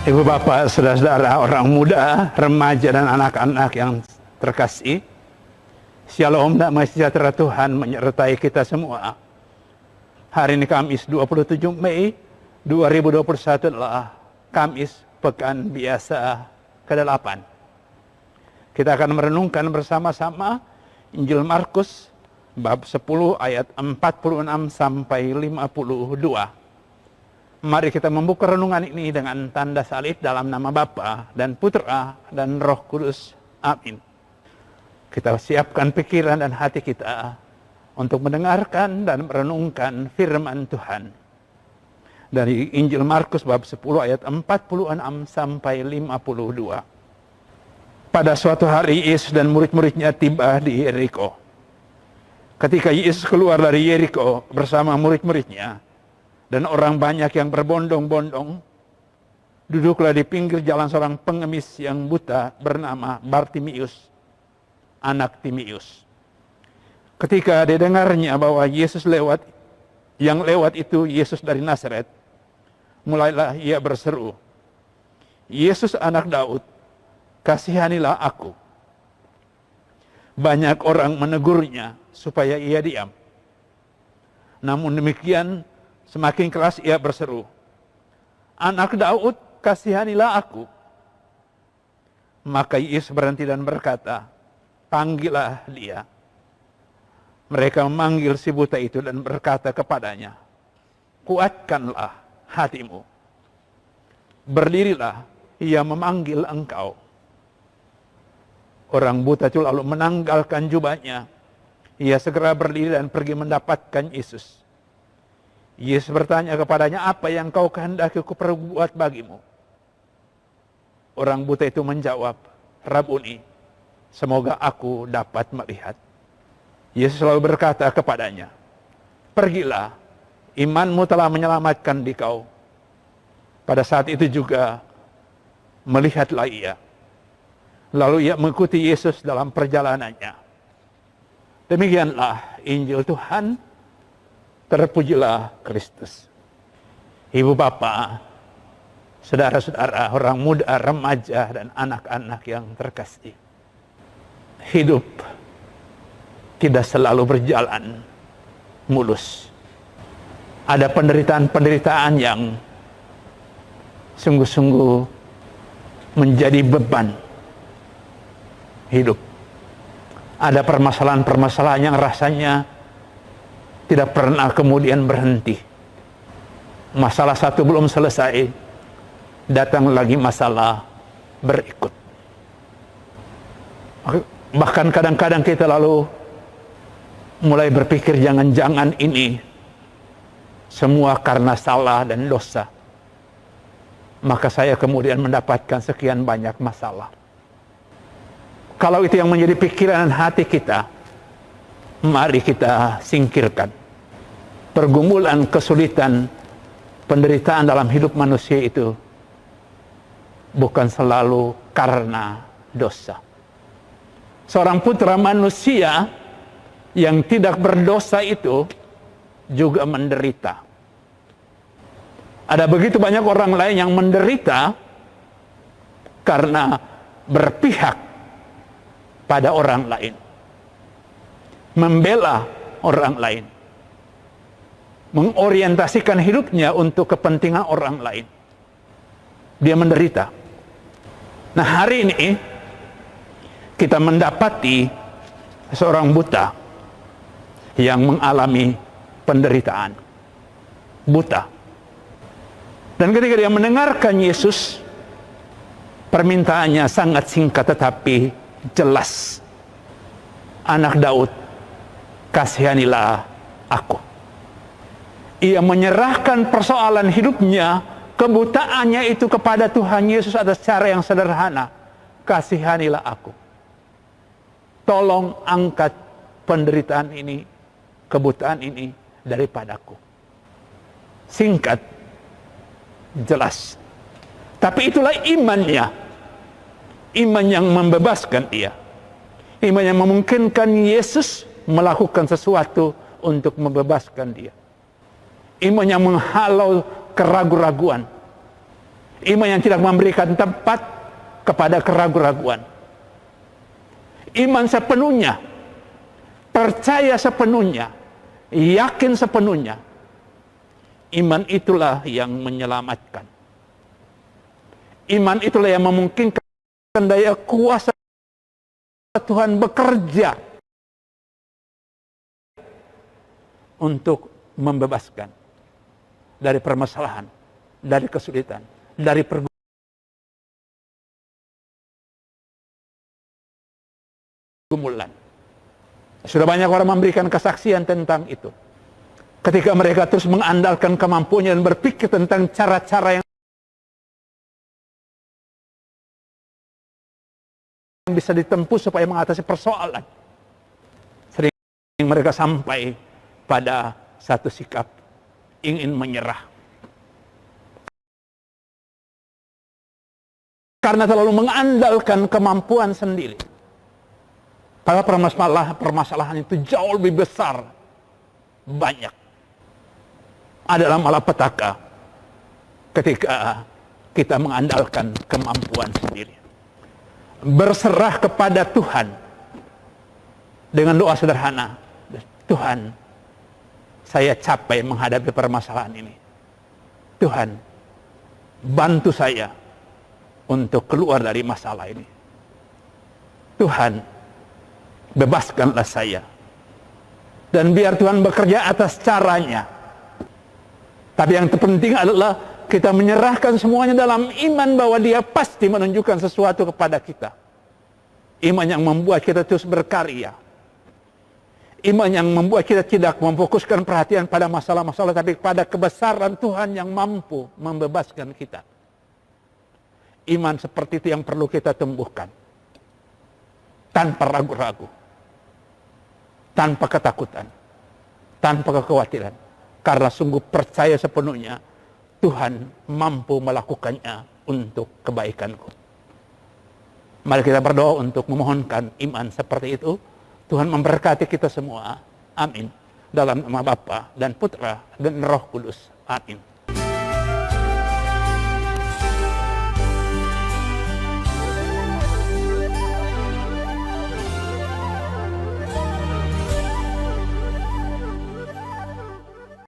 Ibu bapak, saudara-saudara, orang muda, remaja dan anak-anak yang terkasih, Shalom, damai sejahtera Tuhan menyertai kita semua. Hari ini Kamis 27 Mei 2021 adalah Kamis Pekan Biasa ke-8. Kita akan merenungkan bersama-sama Injil Markus bab 10 ayat 46 sampai 52. Mari kita membuka renungan ini dengan tanda salib dalam nama Bapa dan Putra dan Roh Kudus. Amin. Kita siapkan pikiran dan hati kita untuk mendengarkan dan merenungkan firman Tuhan. Dari Injil Markus bab 10 ayat 46 sampai 52. Pada suatu hari Yesus dan murid-muridnya tiba di Yeriko. Ketika Yesus keluar dari Yeriko bersama murid-muridnya, dan orang banyak yang berbondong-bondong, duduklah di pinggir jalan seorang pengemis yang buta bernama Bartimius, anak Timius. Ketika didengarnya bahwa Yesus lewat, yang lewat itu Yesus dari Nazaret, mulailah ia berseru, "Yesus anak Daud, kasihanilah aku." Banyak orang menegurnya supaya ia diam. Namun demikian, semakin keras ia berseru, "Anak Daud, kasihanilah aku." Maka Yesus berhenti dan berkata, "Panggillah dia." Mereka memanggil si buta itu dan berkata kepadanya, "Kuatkanlah hatimu. Berdirilah, ia memanggil engkau." Orang buta itu lalu menanggalkan jubahnya. Ia segera berdiri dan pergi mendapatkan Yesus. Yesus bertanya kepadanya, "Apa yang kau kehendaki ku perbuat bagimu?" Orang buta itu menjawab, "Rabuni, semoga aku dapat melihat." Yesus selalu berkata kepadanya, "Pergilah, imanmu telah menyelamatkan dikau." Pada saat itu juga melihatlah ia. Lalu ia mengikuti Yesus dalam perjalanannya. Demikianlah Injil Tuhan. Terpujilah Kristus. Ibu bapak, saudara-saudara, orang muda, remaja, dan anak-anak yang terkasih. Hidup tidak selalu berjalan mulus. Ada penderitaan-penderitaan yang sungguh-sungguh menjadi beban hidup. Ada permasalahan-permasalahan yang rasanya tidak pernah kemudian berhenti. Masalah satu belum selesai, datang lagi masalah berikut. Bahkan kadang-kadang kita lalu mulai berpikir, jangan-jangan ini semua karena salah dan dosa. Maka saya kemudian mendapatkan sekian banyak masalah. Kalau itu yang menjadi pikiran dan hati kita, mari kita singkirkan. Pergumulan, kesulitan, penderitaan dalam hidup manusia itu bukan selalu karena dosa. Seorang putra manusia yang tidak berdosa itu juga menderita. Ada begitu banyak orang lain yang menderita karena berpihak pada orang lain, membela orang lain, mengorientasikan hidupnya untuk kepentingan orang lain. Dia menderita. Nah, hari ini kita mendapati seorang buta yang mengalami penderitaan. Buta. Dan ketika dia mendengarkan Yesus, permintaannya sangat singkat tetapi jelas. "Anak Daud, kasihanilah aku." Ia menyerahkan persoalan hidupnya, kebutaannya itu kepada Tuhan Yesus atas cara yang sederhana. "Kasihanilah aku. Tolong angkat penderitaan ini, kebutaan ini daripadaku." Singkat, jelas. Tapi itulah imannya. Iman yang membebaskan dia. Iman yang memungkinkan Yesus melakukan sesuatu untuk membebaskan dia. Iman yang menghalau keraguan-raguan. Iman yang tidak memberikan tempat kepada keraguan-raguan. Iman sepenuhnya, percaya sepenuhnya, yakin sepenuhnya. Iman itulah yang menyelamatkan. Iman itulah yang memungkinkan daya kuasa Tuhan bekerja untuk membebaskan dari permasalahan, dari kesulitan, dari pergumulan. Sudah banyak orang memberikan kesaksian tentang itu. Ketika mereka terus mengandalkan kemampuannya dan berpikir tentang cara-cara yang bisa ditempuh supaya mengatasi persoalan. Sering mereka sampai pada satu sikap ingin menyerah. Karena terlalu mengandalkan kemampuan sendiri. Padahal permasalahan itu jauh lebih besar. Banyak. Adalah malapetaka ketika kita mengandalkan kemampuan sendiri. Berserah kepada Tuhan dengan doa sederhana. Tuhan, saya capek menghadapi permasalahan ini. Tuhan, bantu saya untuk keluar dari masalah ini. Tuhan, bebaskanlah saya. Dan biar Tuhan bekerja atas caranya. Tapi yang terpenting adalah kita menyerahkan semuanya dalam iman bahwa Dia pasti menunjukkan sesuatu kepada kita. Iman yang membuat kita terus berkarya. Iman yang membuat kita tidak memfokuskan perhatian pada masalah-masalah, tapi pada kebesaran Tuhan yang mampu membebaskan kita. Iman seperti itu yang perlu kita tumbuhkan. Tanpa ragu-ragu. Tanpa ketakutan. Tanpa kekhawatiran. Karena sungguh percaya sepenuhnya Tuhan mampu melakukannya untuk kebaikanku. Mari kita berdoa untuk memohonkan iman seperti itu. Tuhan memberkati kita semua. Amin. Dalam nama Bapa dan Putra dan Roh Kudus. Amin.